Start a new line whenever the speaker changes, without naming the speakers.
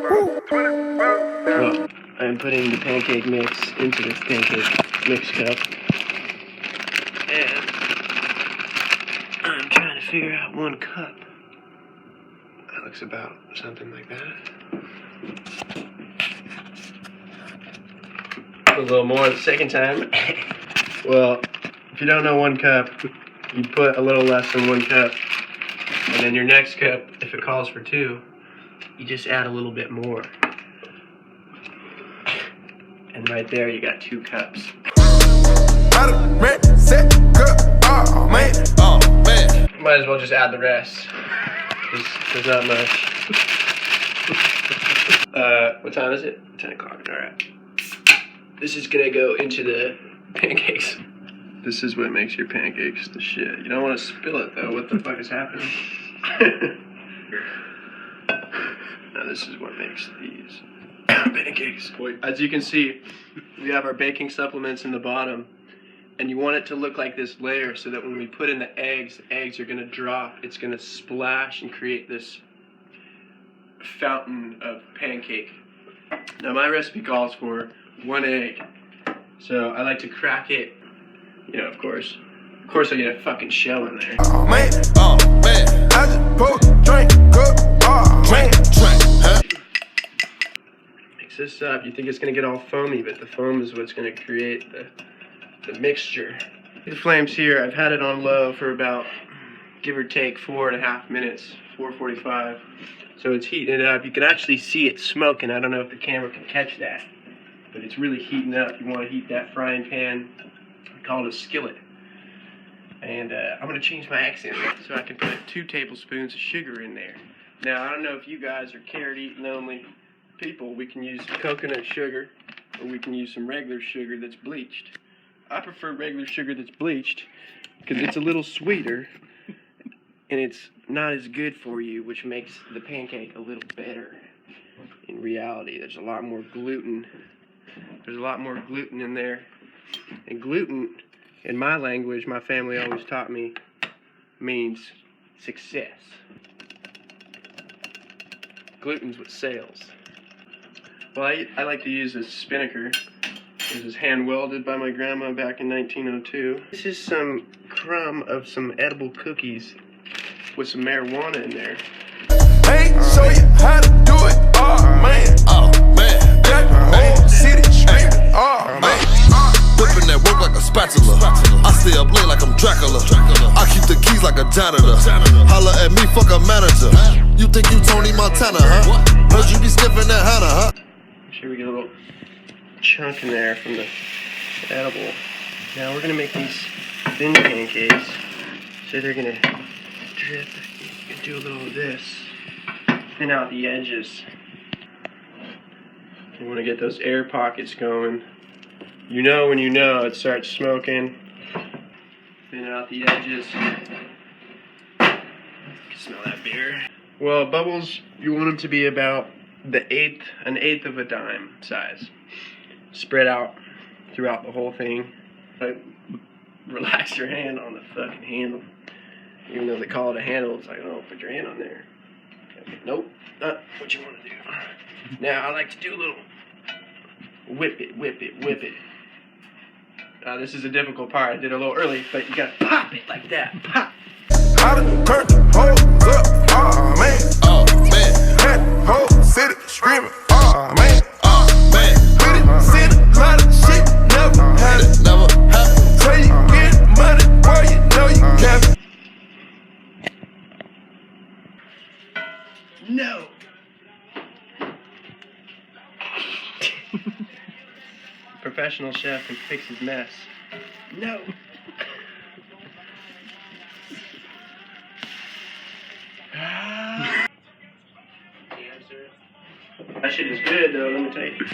Well, I'm putting the pancake mix into the pancake mix cup, and I'm trying to figure out 1 cup. That looks about something like that. A little more the second time. Well, if you don't know 1 cup, you put a little less than 1 cup, and then your next cup, if it calls for 2, you just add a little bit more. And right there, you got 2 cups. Might as well just add the rest. There's not much. What time is it? 10 o'clock, alright. This is gonna go into the pancakes. This is what makes your pancakes the shit. You don't want to spill it though. What the fuck is happening? Now this is what makes these pancakes. As you can see, we have our baking supplements in the bottom, and you want it to look like this layer so that when we put in the eggs are gonna drop. It's gonna splash and create this fountain of pancake. Now my recipe calls for 1 egg, so I like to crack it. You know, of course I get a fucking shell in there. Oh man, I just put drink Mix this up. You think it's gonna get all foamy, but the foam is what's gonna create the mixture. The flames here, I've had it on low for about, give or take, 4.5 minutes, 4:45. So it's heating it up. You can actually see it smoking. I don't know if the camera can catch that, but it's really heating up. You want to heat that frying pan. I call it a skillet. And I'm going to change my accent so I can put 2 tablespoons of sugar in there. Now, I don't know if you guys are carrot-eating only people. We can use coconut sugar, or we can use some regular sugar that's bleached. I prefer regular sugar that's bleached because it's a little sweeter and it's not as good for you, which makes the pancake a little better. In reality, there's a lot more gluten. There's a lot more gluten in there. And gluten, in my language, my family always taught me, means success. Gluten's what sells. Well, I like to use this spinnaker. This is hand welded by my grandma back in 1902. This is some crumb of some edible cookies with some marijuana in there.
Hey, show you how to do it. Oh man, got the whole city screaming. Oh man,
whipping that work like a spatula. I stay up late like I'm Dracula. I keep the keys like a janitor. Holla at me, fuck a manager. You think you Tony Montana, huh? Heard you be sniffing that Hannah, huh?
Make sure we get a little chunk in there from the edible. Now we're gonna make these thin pancakes, so they're gonna drip. You can do a little of this, thin out the edges. You want to get those air pockets going. You know when you know it starts smoking. Thin out the edges. You can smell that beer. Well, bubbles, you want them to be about an eighth of a dime size. Spread out throughout the whole thing. Relax your hand on the fucking handle. Even though they call it a handle, it's like, oh, put your hand on there. Nope, not what you want to do. Now, I like to do a little whip it. This is a difficult part. I did it a little early, but you gotta pop it like that. Pop.
I done turned the whole up. Oh man, had the whole city screaming. Oh man, with it, seen a lot of shit, never had it. So you get money, boy, you know you cap it.
No. Professional chef can fix his mess. No. That shit is good though, let me tell you.